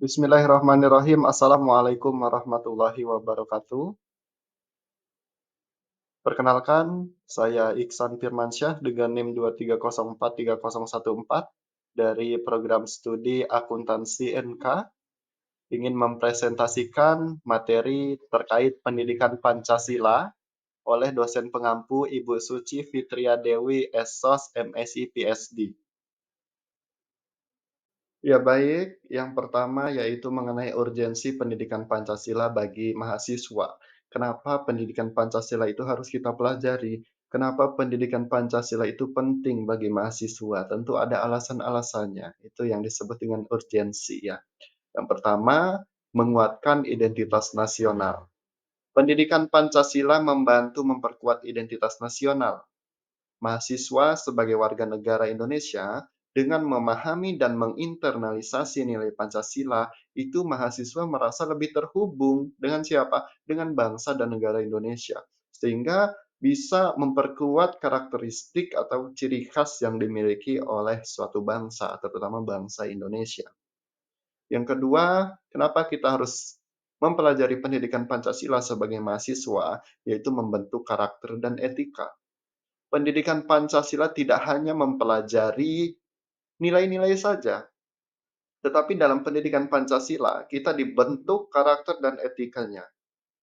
Bismillahirrahmanirrahim. Assalamualaikum warahmatullahi wabarakatuh. Perkenalkan, saya Iksan Firmansyah dengan NIM 2304314 dari program studi akuntansi NK ingin mempresentasikan materi terkait pendidikan Pancasila oleh dosen pengampu Ibu Suci Fitria Dewi SOS MSI PSD. Ya baik, yang pertama yaitu mengenai urgensi pendidikan Pancasila bagi mahasiswa. Kenapa pendidikan Pancasila itu harus kita pelajari? Kenapa pendidikan Pancasila itu penting bagi mahasiswa? Tentu ada alasan-alasannya. Itu yang disebut dengan urgensi ya. Yang pertama, menguatkan identitas nasional. Pendidikan Pancasila membantu memperkuat identitas nasional. Mahasiswa sebagai warga negara Indonesia dengan memahami dan menginternalisasi nilai Pancasila, itu mahasiswa merasa lebih terhubung dengan siapa? Dengan bangsa dan negara Indonesia. Sehingga bisa memperkuat karakteristik atau ciri khas yang dimiliki oleh suatu bangsa, terutama bangsa Indonesia. Yang kedua, kenapa kita harus mempelajari pendidikan Pancasila sebagai mahasiswa, yaitu membentuk karakter dan etika. Pendidikan Pancasila tidak hanya mempelajari nilai-nilai saja, tetapi dalam pendidikan Pancasila kita dibentuk karakter dan etikanya,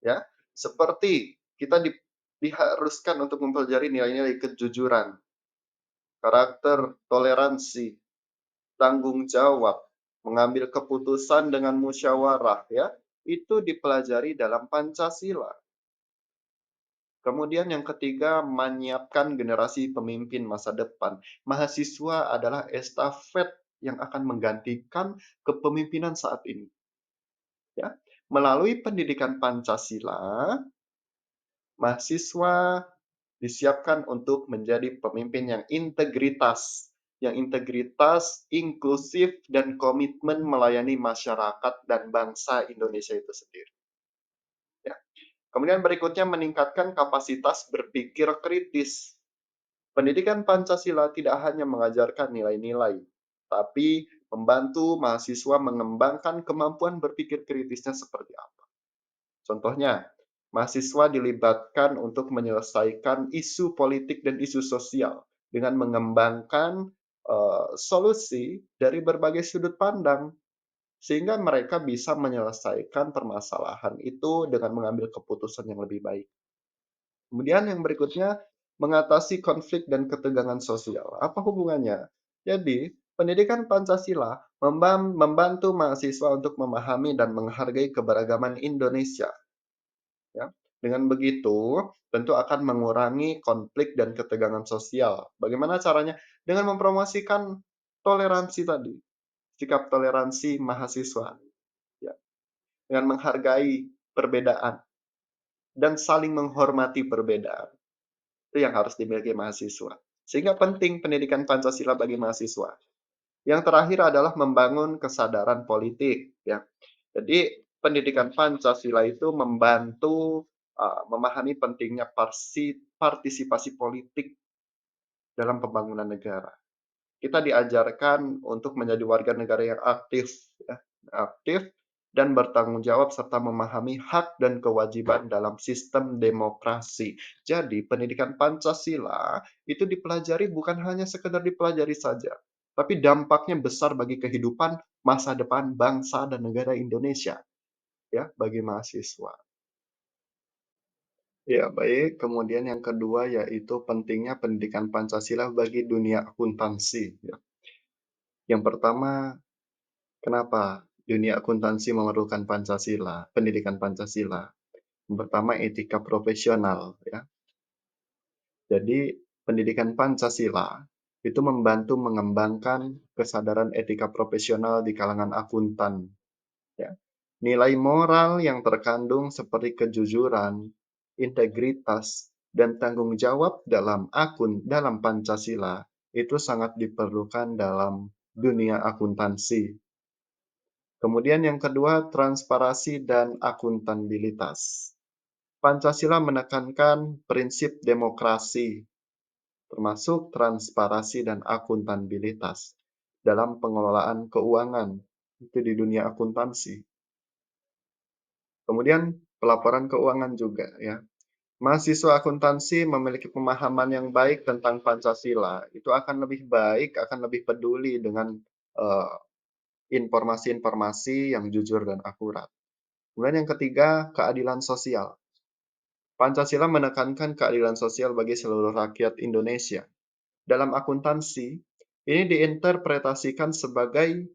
ya. Seperti kita diharuskan untuk mempelajari nilai-nilai kejujuran, karakter, toleransi, tanggung jawab, mengambil keputusan dengan musyawarah, ya. Itu dipelajari dalam Pancasila. Kemudian yang ketiga, menyiapkan generasi pemimpin masa depan. Mahasiswa adalah estafet yang akan menggantikan kepemimpinan saat ini. Ya. Melalui pendidikan Pancasila, mahasiswa disiapkan untuk menjadi pemimpin yang integritas, inklusif, dan komitmen melayani masyarakat dan bangsa Indonesia itu sendiri. Ya. Kemudian berikutnya meningkatkan kapasitas berpikir kritis. Pendidikan Pancasila tidak hanya mengajarkan nilai-nilai, tapi membantu mahasiswa mengembangkan kemampuan berpikir kritisnya seperti apa. Contohnya, mahasiswa dilibatkan untuk menyelesaikan isu politik dan isu sosial dengan mengembangkan solusi dari berbagai sudut pandang, sehingga mereka bisa menyelesaikan permasalahan itu dengan mengambil keputusan yang lebih baik. Kemudian yang berikutnya, mengatasi konflik dan ketegangan sosial. Apa hubungannya? Jadi, pendidikan Pancasila membantu mahasiswa untuk memahami dan menghargai keberagaman Indonesia. Ya. Dengan begitu, tentu akan mengurangi konflik dan ketegangan sosial. Bagaimana caranya? Dengan mempromosikan toleransi tadi, sikap toleransi mahasiswa. Ya. Dengan menghargai perbedaan dan saling menghormati perbedaan. Itu yang harus dimiliki mahasiswa. Sehingga penting pendidikan Pancasila bagi mahasiswa. Yang terakhir adalah membangun kesadaran politik. Ya. Jadi pendidikan Pancasila itu membantu memahami pentingnya partisipasi politik dalam pembangunan negara. Kita diajarkan untuk menjadi warga negara yang aktif, ya, aktif dan bertanggung jawab serta memahami hak dan kewajiban dalam sistem demokrasi. Jadi, pendidikan Pancasila itu dipelajari bukan hanya sekedar dipelajari saja, tapi dampaknya besar bagi kehidupan masa depan bangsa dan negara Indonesia, ya, bagi mahasiswa. Ya, baik. Kemudian yang kedua yaitu pentingnya pendidikan Pancasila bagi dunia akuntansi, ya. Yang pertama, kenapa dunia akuntansi memerlukan Pancasila, pendidikan Pancasila? Yang pertama, etika profesional, ya. Jadi, pendidikan Pancasila itu membantu mengembangkan kesadaran etika profesional di kalangan akuntan, ya. Nilai moral yang terkandung seperti kejujuran, integritas, dan tanggung jawab dalam Pancasila itu sangat diperlukan dalam dunia akuntansi. Kemudian yang kedua, transparansi dan akuntabilitas. Pancasila menekankan prinsip demokrasi, termasuk transparansi dan akuntabilitas dalam pengelolaan keuangan itu di dunia akuntansi. Kemudian pelaporan keuangan juga ya. Mahasiswa akuntansi memiliki pemahaman yang baik tentang Pancasila, itu akan lebih baik, akan lebih peduli dengan eh, informasi-informasi yang jujur dan akurat. Kemudian yang ketiga, keadilan sosial. Pancasila menekankan keadilan sosial bagi seluruh rakyat Indonesia. Dalam akuntansi, ini diinterpretasikan sebagai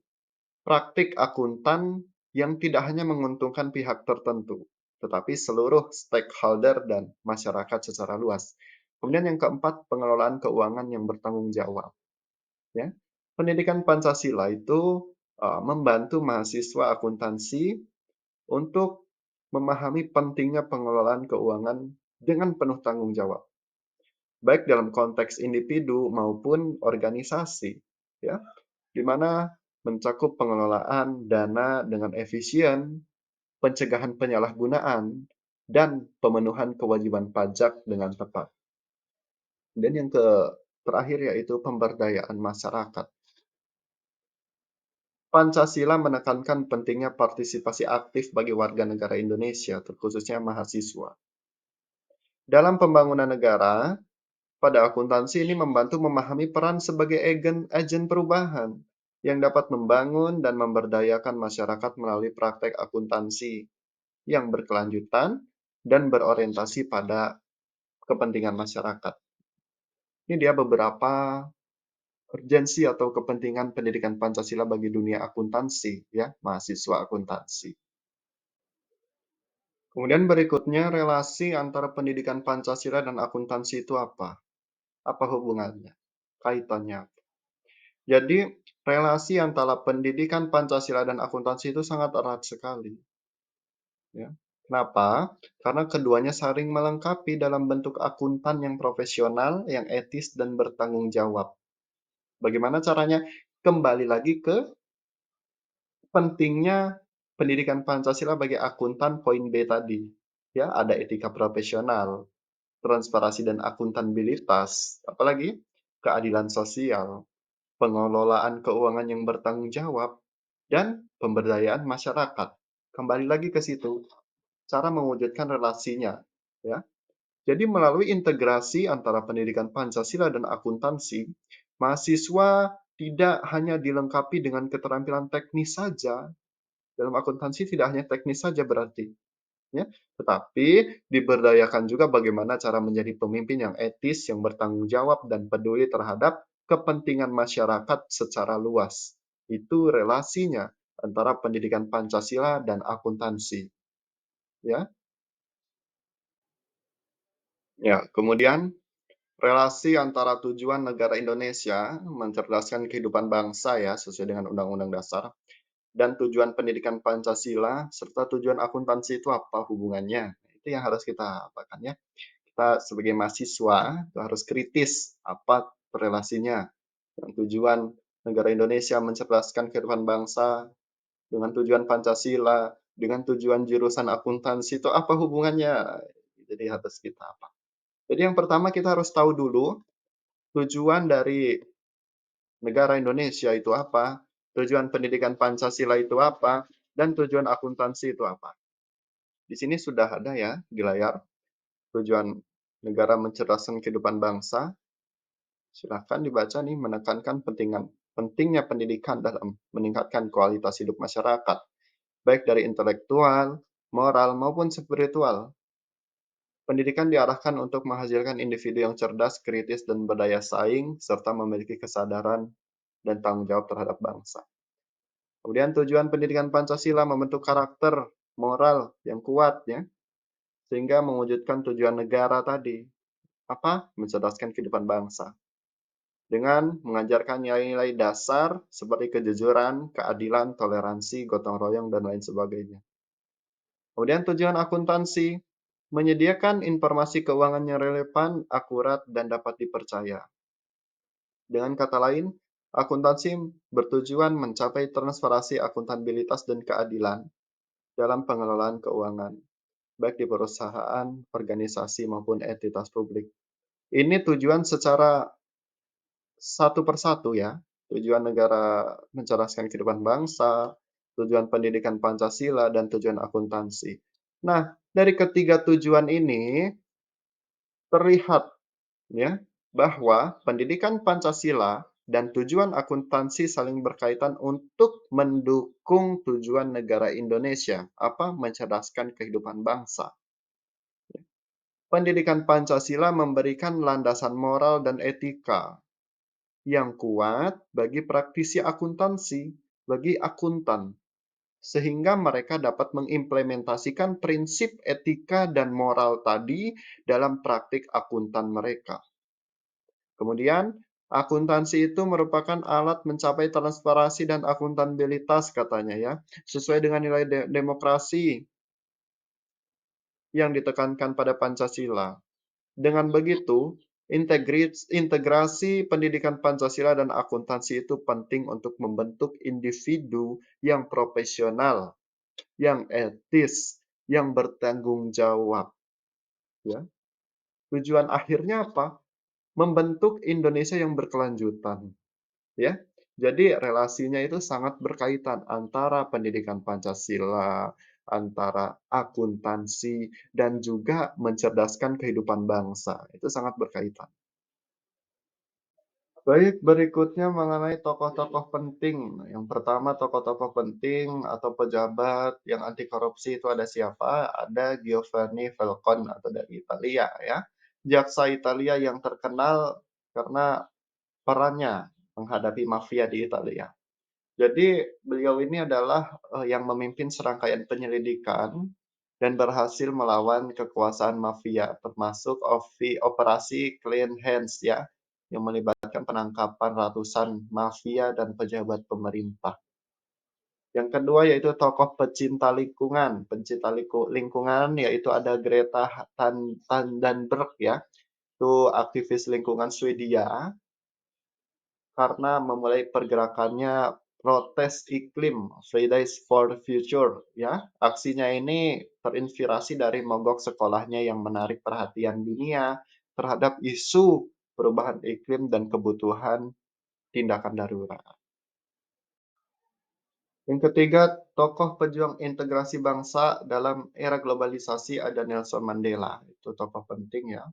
praktik akuntan yang tidak hanya menguntungkan pihak tertentu, tetapi seluruh stakeholder dan masyarakat secara luas. Kemudian yang keempat, pengelolaan keuangan yang bertanggung jawab. Ya. Pendidikan Pancasila itu membantu mahasiswa akuntansi untuk memahami pentingnya pengelolaan keuangan dengan penuh tanggung jawab, baik dalam konteks individu maupun organisasi, ya, di mana mencakup pengelolaan dana dengan efisien, pencegahan penyalahgunaan, dan pemenuhan kewajiban pajak dengan tepat. Dan yang terakhir yaitu pemberdayaan masyarakat. Pancasila menekankan pentingnya partisipasi aktif bagi warga negara Indonesia, terkhususnya mahasiswa. Dalam pembangunan negara, pada akuntansi ini membantu memahami peran sebagai agen perubahan yang dapat membangun dan memberdayakan masyarakat melalui praktek akuntansi yang berkelanjutan dan berorientasi pada kepentingan masyarakat. Ini dia beberapa urgensi atau kepentingan pendidikan Pancasila bagi dunia akuntansi, ya, mahasiswa akuntansi. Kemudian berikutnya, relasi antara pendidikan Pancasila dan akuntansi itu apa? Apa hubungannya? Kaitannya apa? Jadi, relasi antara pendidikan Pancasila dan akuntansi itu sangat erat sekali. Ya. Kenapa? Karena keduanya saling melengkapi dalam bentuk akuntan yang profesional, yang etis, dan bertanggung jawab. Bagaimana caranya? Kembali lagi ke pentingnya pendidikan Pancasila bagi akuntan poin B tadi. Ya, ada etika profesional, transparansi dan akuntabilitas, apalagi keadilan sosial, pengelolaan keuangan yang bertanggung jawab, dan pemberdayaan masyarakat. Kembali lagi ke situ, cara mewujudkan relasinya. Ya. Jadi melalui integrasi antara pendidikan Pancasila dan akuntansi, mahasiswa tidak hanya dilengkapi dengan keterampilan teknis saja, dalam akuntansi tidak hanya teknis saja berarti, ya, tetapi diberdayakan juga bagaimana cara menjadi pemimpin yang etis, yang bertanggung jawab dan peduli terhadap kepentingan masyarakat secara luas. Itu relasinya antara pendidikan Pancasila dan akuntansi, ya. Ya, kemudian relasi antara tujuan negara Indonesia mencerdaskan kehidupan bangsa ya sesuai dengan Undang-Undang Dasar dan tujuan pendidikan Pancasila serta tujuan akuntansi itu apa hubungannya? Itu yang harus kita apakan ya. Kita sebagai mahasiswa itu harus kritis apa relasinya dengan tujuan negara Indonesia mencerdaskan kehidupan bangsa dengan tujuan Pancasila dengan tujuan jurusan akuntansi itu apa hubungannya? Jadi harus kita apa? Jadi yang pertama kita harus tahu dulu tujuan dari negara Indonesia itu apa, tujuan pendidikan Pancasila itu apa, dan tujuan akuntansi itu apa. Di sini sudah ada ya di layar tujuan negara mencerdaskan kehidupan bangsa. Silahkan dibaca nih menekankan pentingnya pendidikan dalam meningkatkan kualitas hidup masyarakat, baik dari intelektual, moral, maupun spiritual. Pendidikan diarahkan untuk menghasilkan individu yang cerdas, kritis, dan berdaya saing, serta memiliki kesadaran dan tanggung jawab terhadap bangsa. Kemudian tujuan pendidikan Pancasila membentuk karakter moral yang kuat ya, sehingga mewujudkan tujuan negara tadi. Apa? Mencerdaskan kehidupan bangsa. Dengan mengajarkan nilai-nilai dasar seperti kejujuran, keadilan, toleransi, gotong royong, dan lain sebagainya. Kemudian tujuan akuntansi, menyediakan informasi keuangan yang relevan, akurat, dan dapat dipercaya. Dengan kata lain, akuntansi bertujuan mencapai transparansi akuntabilitas dan keadilan dalam pengelolaan keuangan, baik di perusahaan, organisasi, maupun entitas publik. Ini tujuan secara satu persatu ya, tujuan negara mencerdaskan kehidupan bangsa, tujuan pendidikan Pancasila, dan tujuan akuntansi. Nah, dari ketiga tujuan ini terlihat ya bahwa pendidikan Pancasila dan tujuan akuntansi saling berkaitan untuk mendukung tujuan negara Indonesia, apa mencerdaskan kehidupan bangsa. Pendidikan Pancasila memberikan landasan moral dan etika yang kuat bagi praktisi akuntansi, bagi akuntan, sehingga mereka dapat mengimplementasikan prinsip etika dan moral tadi dalam praktik akuntan mereka. Kemudian, akuntansi itu merupakan alat mencapai transparansi dan akuntabilitas katanya ya, sesuai dengan nilai demokrasi yang ditekankan pada Pancasila. Dengan begitu, integrasi pendidikan Pancasila dan akuntansi itu penting untuk membentuk individu yang profesional, yang etis, yang bertanggung jawab. Ya. Tujuan akhirnya apa? Membentuk Indonesia yang berkelanjutan. Ya. Jadi relasinya itu sangat berkaitan antara pendidikan Pancasila, antara akuntansi, dan juga mencerdaskan kehidupan bangsa. Itu sangat berkaitan. Baik, berikutnya mengenai tokoh-tokoh penting. Yang pertama, tokoh-tokoh penting atau pejabat yang anti korupsi itu ada siapa? Ada Giovanni Falcone atau dari Italia ya. Jaksa Italia yang terkenal karena perannya menghadapi mafia di Italia. Jadi beliau ini adalah yang memimpin serangkaian penyelidikan dan berhasil melawan kekuasaan mafia, termasuk operasi Clean Hands ya, yang melibatkan penangkapan ratusan mafia dan pejabat pemerintah. Yang kedua yaitu tokoh pecinta lingkungan. Pencinta lingkungan yaitu ada Greta Thunberg ya, itu aktivis lingkungan Swedia karena memulai pergerakannya protes iklim Fridays for the Future ya. Aksinya ini terinspirasi dari mogok sekolahnya yang menarik perhatian dunia terhadap isu perubahan iklim dan kebutuhan tindakan darurat. Yang ketiga, tokoh pejuang integrasi bangsa dalam era globalisasi ada Nelson Mandela. Itu tokoh penting ya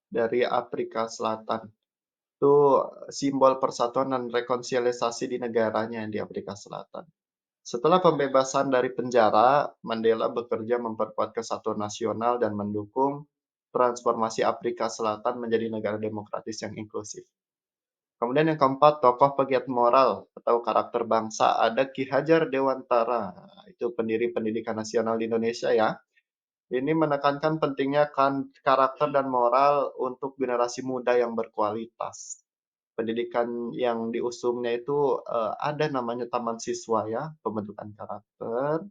dari Afrika Selatan. Itu simbol persatuan dan rekonsiliasi di negaranya di Afrika Selatan. Setelah pembebasan dari penjara, Mandela bekerja memperkuat kesatuan nasional dan mendukung transformasi Afrika Selatan menjadi negara demokratis yang inklusif. Kemudian yang keempat, tokoh pegiat moral atau karakter bangsa ada Ki Hajar Dewantara. Itu pendiri pendidikan nasional di Indonesia ya. Ini menekankan pentingnya karakter dan moral untuk generasi muda yang berkualitas. Pendidikan yang diusungnya itu ada namanya taman siswa ya, pembentukan karakter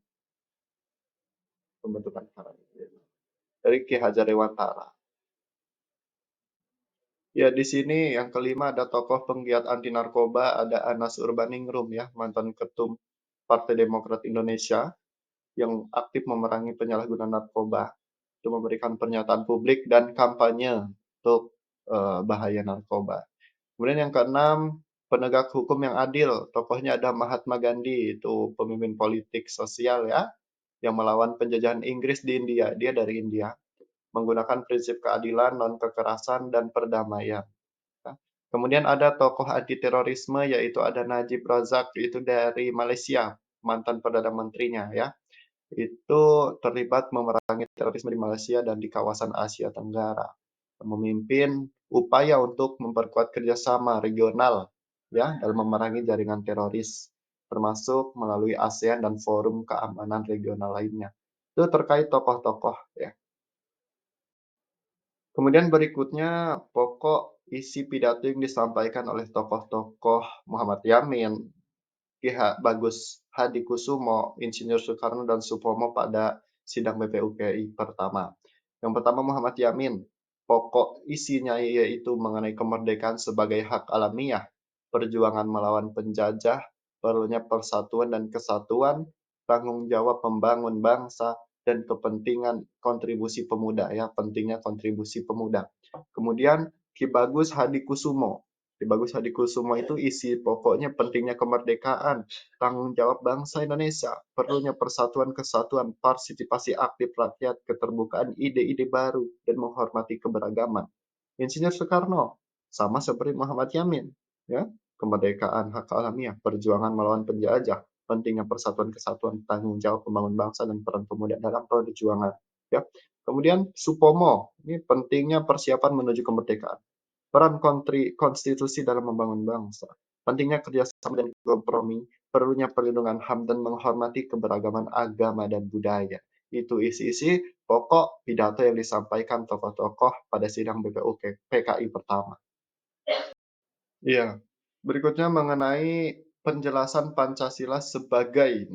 dari Ki Hajar Dewantara. Ya di sini yang kelima ada tokoh penggiat anti narkoba, ada Anas Urbaningrum ya, mantan ketum Partai Demokrat Indonesia yang aktif memerangi penyalahgunaan narkoba, itu memberikan pernyataan publik dan kampanye untuk bahaya narkoba. Kemudian yang keenam, penegak hukum yang adil. Tokohnya ada Mahatma Gandhi, itu pemimpin politik sosial ya, yang melawan penjajahan Inggris di India. Dia dari India, menggunakan prinsip keadilan, non-kekerasan, dan perdamaian. Ya. Kemudian ada tokoh anti terorisme, yaitu ada Najib Razak, itu dari Malaysia, mantan Perdana Menterinya ya. Itu terlibat memerangi terorisme di Malaysia dan di kawasan Asia Tenggara. Memimpin upaya untuk memperkuat kerjasama regional ya dalam memerangi jaringan teroris, termasuk melalui ASEAN dan forum keamanan regional lainnya. Itu terkait tokoh-tokoh ya. Kemudian berikutnya pokok isi pidato yang disampaikan oleh tokoh-tokoh Muhammad Yamin, Ki Bagus Hadikusumo, Insinyur Soekarno, dan Supomo pada sidang BPUPKI pertama. Yang pertama Muhammad Yamin, pokok isinya yaitu mengenai kemerdekaan sebagai hak alamiah, perjuangan melawan penjajah, perlunya persatuan dan kesatuan, tanggung jawab membangun bangsa, dan kepentingan kontribusi pemuda ya, pentingnya kontribusi pemuda. Kemudian Ki Bagus Hadikusumo, Di Bagus Hadikusumo itu isi pokoknya pentingnya kemerdekaan, tanggung jawab bangsa Indonesia, perlunya persatuan kesatuan, partisipasi aktif rakyat, keterbukaan ide-ide baru, dan menghormati keberagaman. Insinyur Soekarno, sama seperti Muhammad Yamin, ya, kemerdekaan, hak alamiah, perjuangan melawan penjajah, pentingnya persatuan kesatuan, tanggung jawab membangun bangsa dan peran pemuda dalam perjuangan. Ya. Kemudian Supomo, ini pentingnya persiapan menuju kemerdekaan, peran konstitusi dalam membangun bangsa, pentingnya kerjasama dan kompromi, perlunya perlindungan HAM dan menghormati keberagaman agama dan budaya. Itu isi-isi pokok pidato yang disampaikan tokoh-tokoh pada sidang BPU PKI pertama. Iya. Berikutnya mengenai penjelasan Pancasila sebagai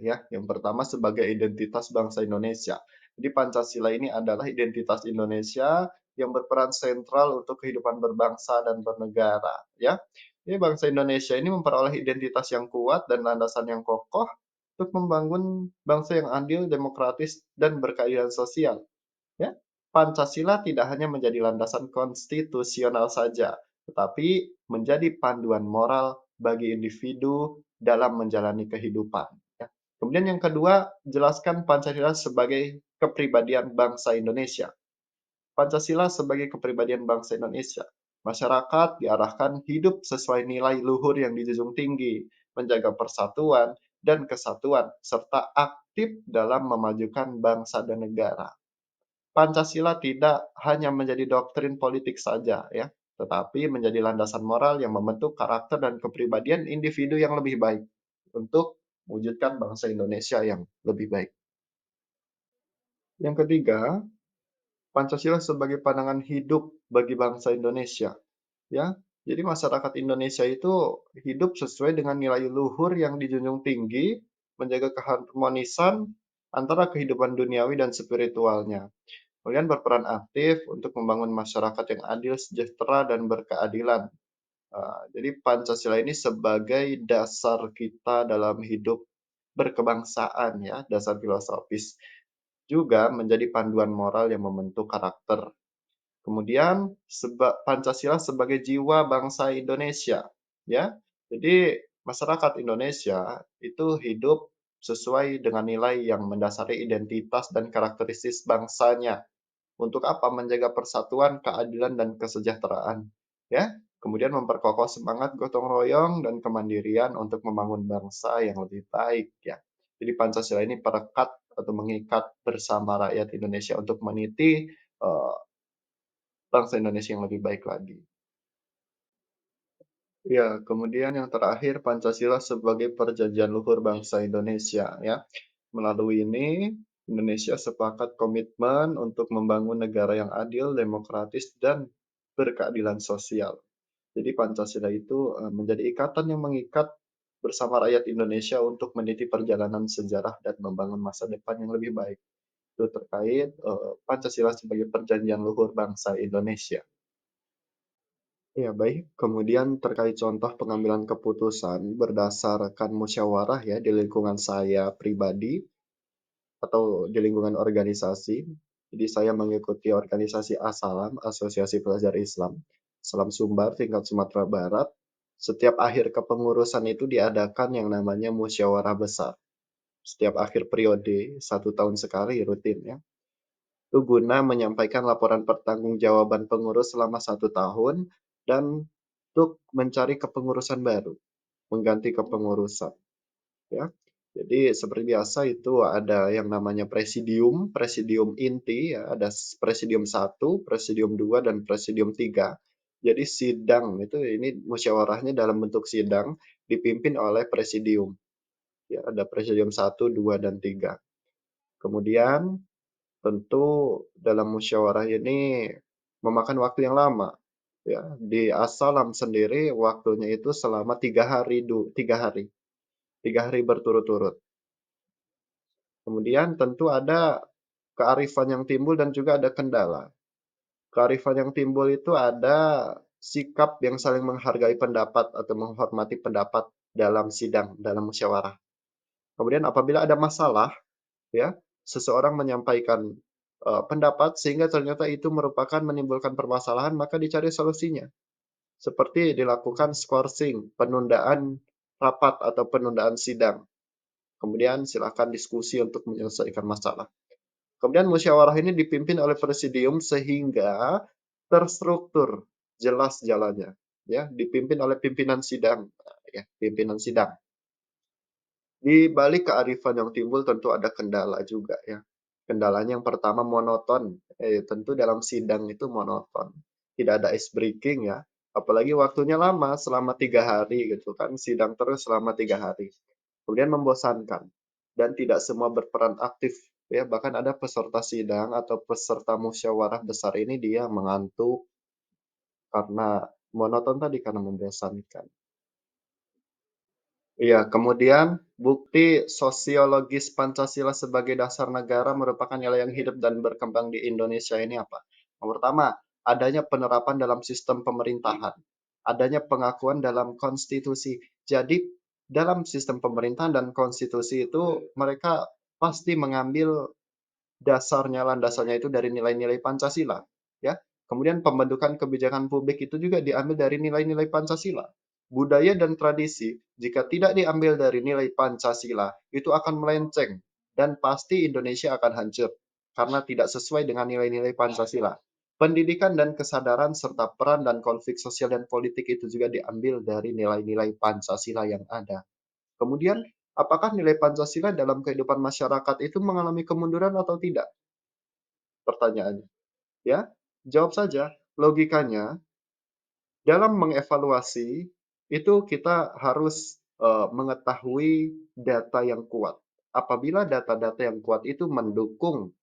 ya, yang pertama sebagai identitas bangsa Indonesia. Jadi Pancasila ini adalah identitas Indonesia yang berperan sentral untuk kehidupan berbangsa dan bernegara, ya. Jadi bangsa Indonesia ini memperoleh identitas yang kuat dan landasan yang kokoh untuk membangun bangsa yang adil, demokratis, dan berkeadilan sosial. Ya, Pancasila tidak hanya menjadi landasan konstitusional saja, tetapi menjadi panduan moral bagi individu dalam menjalani kehidupan. Ya. Kemudian yang kedua, jelaskan Pancasila sebagai kepribadian bangsa Indonesia. Pancasila sebagai kepribadian bangsa Indonesia. Masyarakat diarahkan hidup sesuai nilai luhur yang dijunjung tinggi, menjaga persatuan dan kesatuan, serta aktif dalam memajukan bangsa dan negara. Pancasila tidak hanya menjadi doktrin politik saja ya, tetapi menjadi landasan moral yang membentuk karakter dan kepribadian individu yang lebih baik untuk mewujudkan bangsa Indonesia yang lebih baik. Yang ketiga, Pancasila sebagai pandangan hidup bagi bangsa Indonesia ya. Jadi masyarakat Indonesia itu hidup sesuai dengan nilai luhur yang dijunjung tinggi, menjaga keharmonisan antara kehidupan duniawi dan spiritualnya. Kemudian berperan aktif untuk membangun masyarakat yang adil, sejahtera, dan berkeadilan. Jadi Pancasila ini sebagai dasar kita dalam hidup berkebangsaan ya, dasar filosofis. Juga menjadi panduan moral yang membentuk karakter. Kemudian Pancasila sebagai jiwa bangsa Indonesia ya. Jadi masyarakat Indonesia itu hidup sesuai dengan nilai yang mendasari identitas dan karakteristik bangsanya. Untuk apa? Menjaga persatuan, keadilan, dan kesejahteraan. Ya, kemudian memperkokoh semangat gotong royong dan kemandirian untuk membangun bangsa yang lebih baik. Ya, jadi Pancasila ini perekat atau mengikat bersama rakyat Indonesia untuk meniti bangsa Indonesia yang lebih baik lagi. Ya, kemudian yang terakhir Pancasila sebagai perjanjian luhur bangsa Indonesia. Ya, melalui ini Indonesia sepakat komitmen untuk membangun negara yang adil, demokratis, dan berkeadilan sosial. Jadi Pancasila itu menjadi ikatan yang mengikat bersama rakyat Indonesia untuk meniti perjalanan sejarah dan membangun masa depan yang lebih baik. Itu terkait Pancasila sebagai perjanjian luhur bangsa Indonesia. Ya, baik. Kemudian terkait contoh pengambilan keputusan berdasarkan musyawarah ya di lingkungan saya pribadi atau di lingkungan organisasi. Jadi saya mengikuti organisasi Asalam, Asosiasi Pelajar Islam, Selam Sumbar tingkat Sumatera Barat. Setiap akhir kepengurusan itu diadakan yang namanya musyawarah besar. Setiap akhir periode, 1 tahun sekali rutin ya. Itu guna menyampaikan laporan pertanggungjawaban pengurus selama 1 tahun dan untuk mencari kepengurusan baru, mengganti kepengurusan. Ya. Jadi seperti biasa itu ada yang namanya presidium, presidium inti, ya, ada presidium 1, presidium 2, dan presidium 3. Jadi sidang itu ini musyawarahnya dalam bentuk sidang dipimpin oleh presidium. Ya, ada presidium 1, 2, dan 3. Kemudian tentu dalam musyawarah ini memakan waktu yang lama. Ya, di Asalam sendiri waktunya itu selama 3 hari, 3 hari, 3 hari berturut-turut. Kemudian tentu ada kearifan yang timbul dan juga ada kendala. Kearifan yang timbul itu ada sikap yang saling menghargai pendapat atau menghormati pendapat dalam sidang, dalam musyawarah. Kemudian apabila ada masalah, ya, seseorang menyampaikan pendapat sehingga ternyata itu merupakan menimbulkan permasalahan, maka dicari solusinya. seperti dilakukan skorsing, penundaan rapat atau penundaan sidang. Kemudian silakan diskusi untuk menyelesaikan masalah. Kemudian musyawarah ini dipimpin oleh presidium sehingga terstruktur, jelas jalannya, ya, dipimpin oleh pimpinan sidang, ya, pimpinan sidang. Di balik kearifan yang timbul tentu ada kendala juga ya. Kendalanya yang pertama monoton, tentu dalam sidang itu monoton. Tidak ada ice breaking ya, apalagi waktunya lama selama 3 hari gitu kan, sidang terus selama 3 hari. Kemudian membosankan dan tidak semua berperan aktif ya, bahkan ada peserta sidang atau peserta musyawarah besar ini dia mengantuk karena monoton tadi, karena membosankan. Iya, kemudian bukti sosiologis Pancasila sebagai dasar negara merupakan nilai yang hidup dan berkembang di Indonesia ini apa? Yang pertama, adanya penerapan dalam sistem pemerintahan, adanya pengakuan dalam konstitusi. Jadi, dalam sistem pemerintahan dan konstitusi itu mereka pasti mengambil dasarnya, landasannya itu dari nilai-nilai Pancasila, ya. Kemudian pembentukan kebijakan publik itu juga diambil dari nilai-nilai Pancasila. Budaya dan tradisi, jika tidak diambil dari nilai Pancasila, itu akan melenceng dan pasti Indonesia akan hancur karena tidak sesuai dengan nilai-nilai Pancasila. Pendidikan dan kesadaran serta peran dan konflik sosial dan politik itu juga diambil dari nilai-nilai Pancasila yang ada. Kemudian, apakah nilai Pancasila dalam kehidupan masyarakat itu mengalami kemunduran atau tidak? Pertanyaannya, ya? Jawab saja. Logikanya, dalam mengevaluasi itu kita harus mengetahui data yang kuat. Apabila data-data yang kuat itu mendukung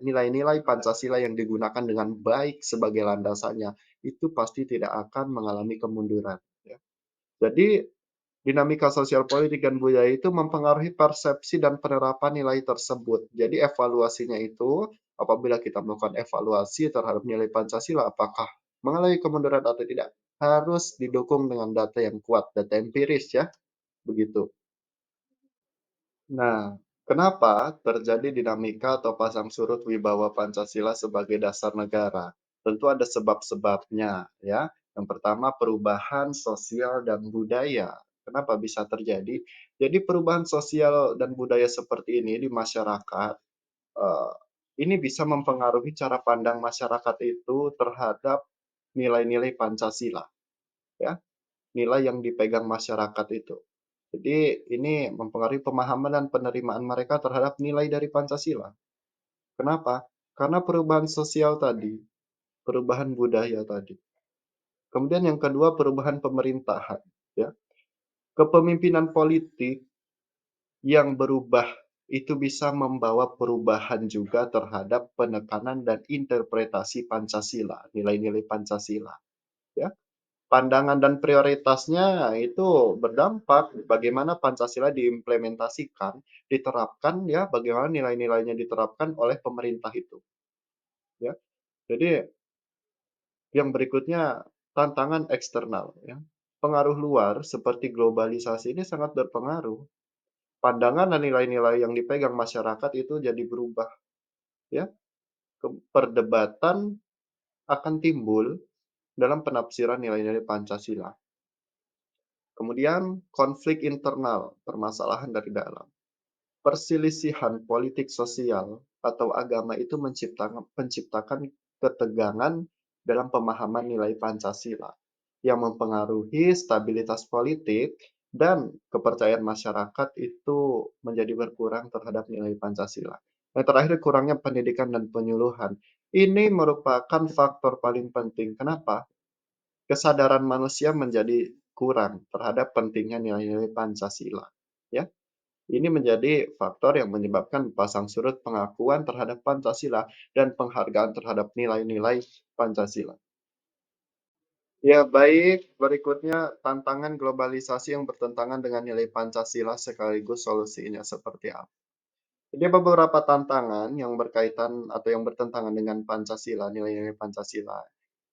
nilai-nilai Pancasila yang digunakan dengan baik sebagai landasannya, itu pasti tidak akan mengalami kemunduran. Ya. Jadi dinamika sosial politik dan budaya itu mempengaruhi persepsi dan penerapan nilai tersebut. Jadi evaluasinya itu, apabila kita melakukan evaluasi terhadap nilai Pancasila, apakah mengalami kemunduran atau tidak, harus didukung dengan data yang kuat, data empiris ya, begitu. Nah, kenapa terjadi dinamika atau pasang surut wibawa Pancasila sebagai dasar negara? Tentu ada sebab-sebabnya, ya. Yang pertama, perubahan sosial dan budaya. Kenapa bisa terjadi? Jadi perubahan sosial dan budaya seperti ini di masyarakat, eh, ini bisa mempengaruhi cara pandang masyarakat itu terhadap nilai-nilai Pancasila, ya. Nilai yang dipegang masyarakat itu. Jadi ini mempengaruhi pemahaman dan penerimaan mereka terhadap nilai dari Pancasila. Kenapa? Karena perubahan sosial tadi, perubahan budaya tadi. Kemudian yang kedua perubahan pemerintahan, ya. Kepemimpinan politik yang berubah itu bisa membawa perubahan juga terhadap penekanan dan interpretasi Pancasila, nilai-nilai Pancasila, ya. Pandangan dan prioritasnya itu berdampak bagaimana Pancasila diimplementasikan, diterapkan ya, bagaimana nilai-nilainya diterapkan oleh pemerintah itu, ya. Jadi yang berikutnya tantangan eksternal ya. Pengaruh luar seperti globalisasi ini sangat berpengaruh. Pandangan dan nilai-nilai yang dipegang masyarakat itu jadi berubah ya. Perdebatan akan timbul dalam penafsiran nilai-nilai Pancasila. Kemudian konflik internal, permasalahan dari dalam. Perselisihan politik sosial atau agama itu menciptakan ketegangan dalam pemahaman nilai Pancasila yang mempengaruhi stabilitas politik dan kepercayaan masyarakat itu menjadi berkurang terhadap nilai Pancasila. Yang terakhir, kurangnya pendidikan dan penyuluhan. Ini merupakan faktor paling penting. Kenapa? Kesadaran manusia menjadi kurang terhadap pentingnya nilai-nilai Pancasila. Ya, ini menjadi faktor yang menyebabkan pasang surut pengakuan terhadap Pancasila dan penghargaan terhadap nilai-nilai Pancasila. Ya, baik. Berikutnya, tantangan globalisasi yang bertentangan dengan nilai Pancasila sekaligus solusinya seperti apa? Jadi beberapa tantangan yang berkaitan atau yang bertentangan dengan Pancasila, nilai-nilai Pancasila.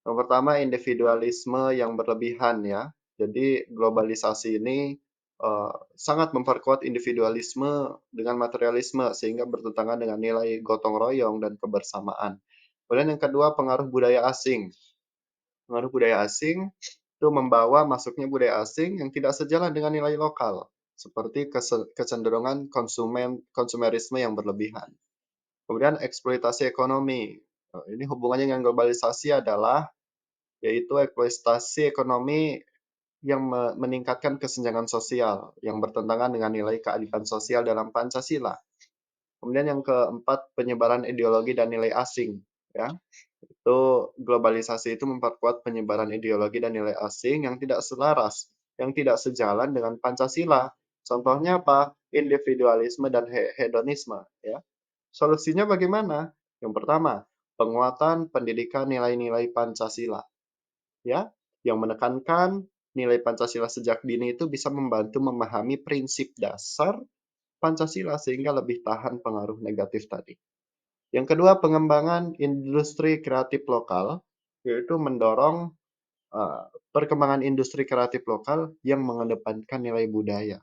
Yang pertama, individualisme yang berlebihan ya. Jadi globalisasi ini sangat memperkuat individualisme dengan materialisme sehingga bertentangan dengan nilai gotong royong dan kebersamaan. Kemudian yang kedua, pengaruh budaya asing. Pengaruh budaya asing itu membawa masuknya budaya asing yang tidak sejalan dengan nilai lokal, seperti kecenderungan konsumerisme yang berlebihan. Kemudian eksploitasi ekonomi. Ini hubungannya dengan globalisasi adalah yaitu eksploitasi ekonomi yang meningkatkan kesenjangan sosial yang bertentangan dengan nilai keadilan sosial dalam Pancasila. Kemudian yang keempat, penyebaran ideologi dan nilai asing. Ya, itu globalisasi itu memperkuat penyebaran ideologi dan nilai asing yang tidak selaras, yang tidak sejalan dengan Pancasila. Contohnya apa? Individualisme dan hedonisme. Ya, solusinya bagaimana? Yang pertama, penguatan pendidikan nilai-nilai Pancasila. Ya, yang menekankan nilai Pancasila sejak dini itu bisa membantu memahami prinsip dasar Pancasila sehingga lebih tahan pengaruh negatif tadi. Yang kedua, pengembangan industri kreatif lokal, yaitu mendorong perkembangan industri kreatif lokal yang mengedepankan nilai budaya.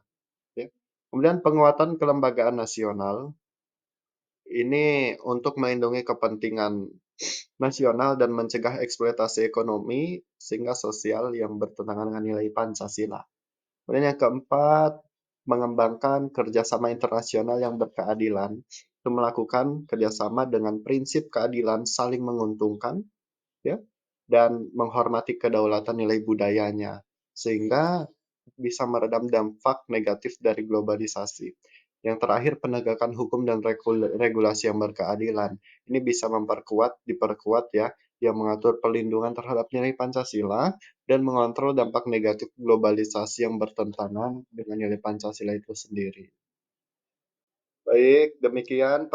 Ya. Kemudian penguatan kelembagaan nasional, ini untuk melindungi kepentingan nasional dan mencegah eksploitasi ekonomi sehingga sosial yang bertentangan dengan nilai Pancasila. Kemudian yang keempat, mengembangkan kerjasama internasional yang berkeadilan, itu melakukan kerjasama dengan prinsip keadilan saling menguntungkan, ya, dan menghormati kedaulatan nilai budayanya, sehingga bisa meredam dampak negatif dari globalisasi. Yang terakhir, penegakan hukum dan regulasi yang berkeadilan. Ini bisa diperkuat ya, yang mengatur perlindungan terhadap nilai Pancasila dan mengontrol dampak negatif globalisasi yang bertentangan dengan nilai Pancasila itu sendiri. Baik, demikian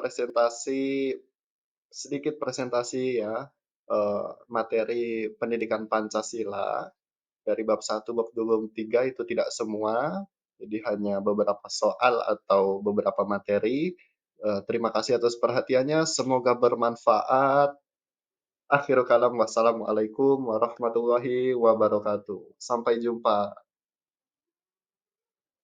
sedikit presentasi ya, materi pendidikan Pancasila dari bab 1, bab 2, bab 3 itu tidak semua, jadi hanya beberapa soal atau beberapa materi. Terima kasih atas perhatiannya, semoga bermanfaat. Akhirul kalam, wassalamualaikum warahmatullahi wabarakatuh. Sampai jumpa.